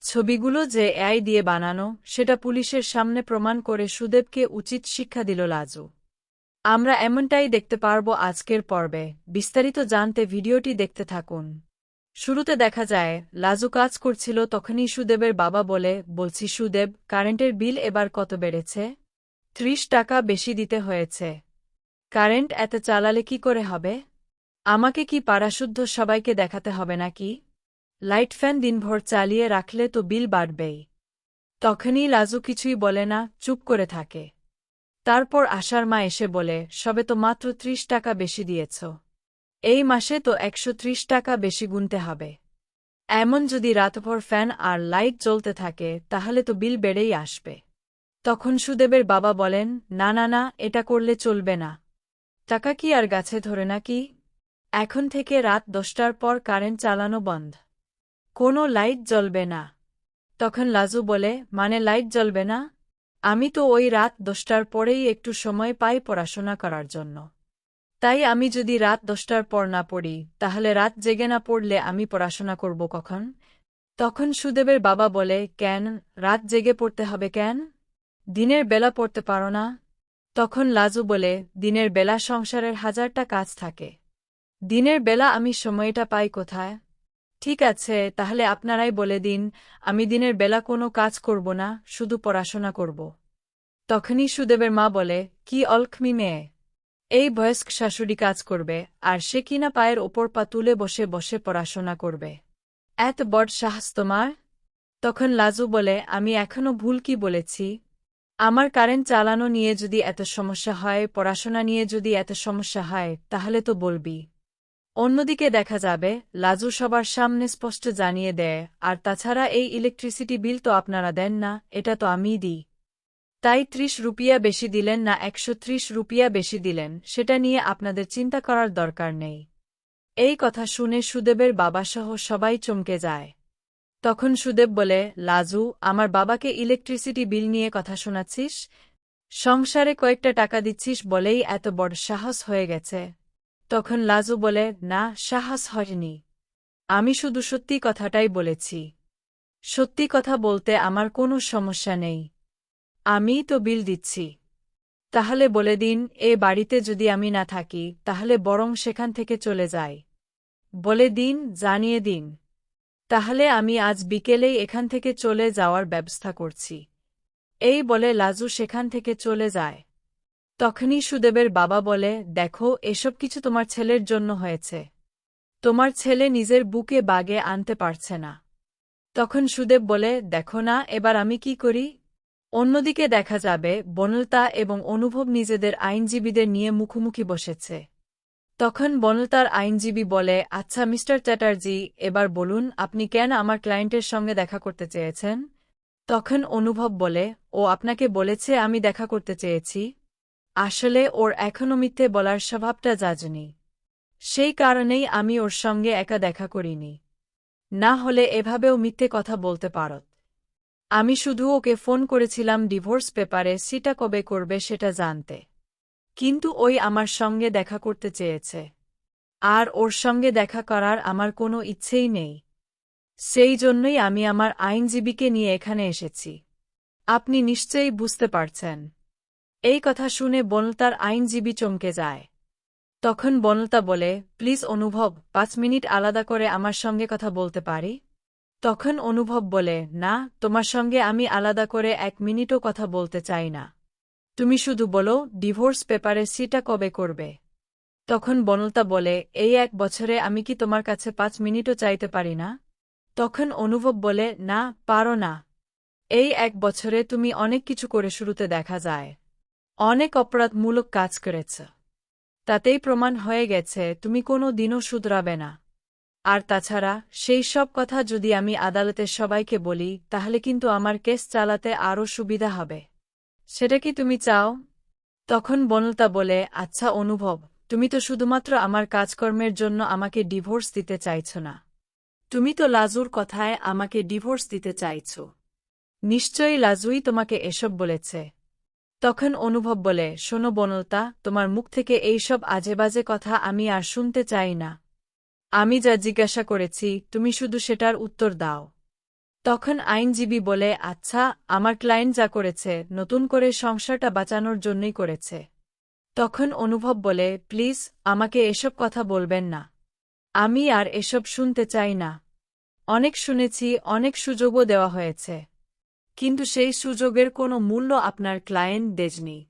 ছবিগুলো যে এআই দিয়ে বানানো সেটা পুলিশের সামনে প্রমাণ করে সুদেবকে উচিত শিক্ষা দিল লাজু। আমরা এমনটাই দেখতে পারব আজকের পর্বে। বিস্তারিত জানতে ভিডিওটি দেখতে থাকুন। শুরুতে দেখা যায় লাজু কাজ করছিল, তখনই সুদেবের বাবা বলছি সুদেব, কারেন্টের বিল এবার কত বেড়েছে? ৩০ টাকা বেশি দিতে হয়েছে। কারেন্ট এত চালালে কি করে হবে? আমাকে কি পাড়াশুদ্ধ সবাইকে দেখাতে হবে নাকি? লাইট ফ্যান দিনভর চালিয়ে রাখলে তো বিল বাড়বেই। তখনই লাজু কিছুই বলে না, চুপ করে থাকে। তারপর আশার মা এসে বলে, সবে তো মাত্র ৩০ টাকা বেশি দিয়েছ, এই মাসে তো ১৩০ টাকা বেশি গুনতে হবে। এমন যদি রাতভর ফ্যান আর লাইট জ্বলতে থাকে তাহলে তো বিল বেড়েই আসবে। তখন সুদেবের বাবা বলেন, না না না, এটা করলে চলবে না। টাকা কি আর গাছে ধরে নাকি? এখন থেকে রাত ১০টার পর কারেন্ট চালানো বন্ধ, কোনো লাইট জ্বলবে না। তখন লাজু বলে, মানে লাইট জ্বলবে না? আমি তো ওই রাত ১০টার পরেই একটু সময় পাই পড়াশোনা করার জন্য। তাই আমি যদি রাত ১০টার পর না পড়ি তাহলে রাত জেগে না পড়লে আমি পড়াশোনা করব কখন? তখন সুদেবের বাবা বলে, কেন রাত জেগে পড়তে হবে কেন? দিনের বেলা পড়তে পারো না? তখন লাজু বলে, দিনের বেলা সংসারের হাজারটা কাজ থাকে, দিনের বেলা আমি সময়টা পাই কোথায়? ঠিক আছে, তাহলে আপনারাই বলে দিন, আমি দিনের বেলা কোনো কাজ করব না, শুধু পড়াশোনা করব। তখনই সুদেবের মা বলে, কি অলক্ষ্মী মেয়ে, এই বয়স্ক শাশুড়ি কাজ করবে আর সে কিনা পায়ের ওপর পা তুলে বসে বসে পড়াশোনা করবে? এত বড় সাহস তোমার? তখন লাজু বলে, আমি এখনো ভুল কি বলেছি? আমার কারেন্ট চালানো নিয়ে যদি এত সমস্যা হয়, পড়াশোনা নিয়ে যদি এত সমস্যা হয়, তাহলে তো বলবি। অন্যদিকে দেখা যাবে লাজু সবার সামনে স্পষ্ট জানিয়ে দেয়, আর তাছাড়া এই ইলেকট্রিসিটি বিল তো আপনারা দেন না, এটা তো আমিই দিই। তাই ৩০ রুপিয়া বেশি দিলেন না ১৩০ রুপিয়া বেশি দিলেন সেটা নিয়ে আপনাদের চিন্তা করার দরকার নেই। এই কথা শুনে সুদেবের বাবাসহ সবাই চমকে যায়। তখন সুদেব বলে, লাজু, আমার বাবাকে ইলেকট্রিসিটি বিল নিয়ে কথা শোনাচ্ছিস? সংসারে কয়েকটা টাকা দিচ্ছিস বলেই এত বড় সাহস হয়ে গেছে। তখন লাজু বলে, না, সাহস হয়নি, আমি শুধু সত্যি কথাটাই বলেছি। সত্যি কথা বলতে আমার কোনো সমস্যা নেই, আমিই তো বিল দিচ্ছি। তাহলে বলে দিন, এ বাড়িতে যদি আমি না থাকি তাহলে বরং সেখান থেকে চলে যাই। বলে দিন, জানিয়ে দিন। তাহলে আমি আজ বিকেলেই এখান থেকে চলে যাওয়ার ব্যবস্থা করছি। এই বলে লাজু সেখান থেকে চলে যায়। তখনই সুদেবের বাবা বলে, দেখো, এসব কিছু তোমার ছেলের জন্য হয়েছে। তোমার ছেলে নিজের বুকে বাগে আনতে পারছে না। তখন সুদেব বলে, দেখো না এবার আমি কি করি? অন্যদিকে দেখা যাবে বনলতা এবং অনুভব নিজেদের আইনজীবীদের নিয়ে মুখোমুখি বসেছে। তখন বনলতার আইনজীবী বলে, আচ্ছা মিস্টার চ্যাটার্জি, এবার বলুন আপনি কেন আমার ক্লায়েন্টের সঙ্গে দেখা করতে চেয়েছেন? তখন অনুভব বলে, ও আপনাকে বলেছে আমি দেখা করতে চেয়েছি? আসলে ওর এখনও মিথ্যে বলার স্বভাবটা যায়নি, সেই কারণেই আমি ওর সঙ্গে একা দেখা করিনি। না হলে এভাবেও মিথ্যে কথা বলতে পারত। আমি শুধু ওকে ফোন করেছিলাম ডিভোর্স পেপারে সিটা কবে করবে সেটা জানতে। কিন্তু ওই আমার সঙ্গে দেখা করতে চেয়েছে, আর ওর সঙ্গে দেখা করার আমার কোনো ইচ্ছেই নেই। সেই জন্যই আমি আমার আইনজীবীকে নিয়ে এখানে এসেছি। আপনি নিশ্চয়ই বুঝতে পারছেন। এই কথা শুনে বনলতার আইনজীবী চমকে যায়। তখন বনলতা বলে, প্লিজ অনুভব, ৫ মিনিট আলাদা করে আমার সঙ্গে কথা বলতে পারি? তখন অনুভব বলে, না, তোমার সঙ্গে আমি আলাদা করে ১ মিনিটও কথা বলতে চাই না। তুমি শুধু বলো ডিভোর্স পেপারে সিটা কবে করবে। তখন বনলতা বলে, এই ১ বছরে আমি কি তোমার কাছে ৫ মিনিটও চাইতে পারি না? তখন অনুভব বলে, না, পারো না। এই ১ বছরে তুমি অনেক কিছু করে, শুরুতে দেখা যায় অনেক অপরাধমূলক কাজ করেছ। তাতেই প্রমাণ হয়ে গেছে তুমি কোনো দিনও শুধরাবে না। আর তাছাড়া সেই সব কথা যদি আমি আদালতের সবাইকে বলি তাহলে কিন্তু আমার কেস চালাতে আরও সুবিধা হবে। সেটা কি তুমি চাও? তখন বনলতা বলে, আচ্ছা অনুভব, তুমি তো শুধুমাত্র আমার কাজকর্মের জন্য আমাকে ডিভোর্স দিতে চাইছ না, তুমি তো লাজুর কথায় আমাকে ডিভোর্স দিতে চাইছ। নিশ্চয়ই লাজুই তোমাকে এসব বলেছে। তখন অনুভব বলে, শোনো বনলতা, তোমার মুখ থেকে এই সব আজেবাজে কথা আমি আর শুনতে চাই না। আমি যা জিজ্ঞাসা করেছি তুমি শুধু সেটার উত্তর দাও। তখন আইনজীবী বলে, আচ্ছা, আমার ক্লায়েন্ট যা করেছে নতুন করে সংসারটা বাঁচানোর জন্যই করেছে। তখন অনুভব বলে, প্লিজ আমাকে এসব কথা বলবেন না। আমি আর এসব শুনতে চাই না। অনেক শুনেছি, অনেক সুযোগও দেওয়া হয়েছে, কিন্তু সেই সুযোগের কোনো মূল্য আপনার ক্লায়েন্ট দেয়নি।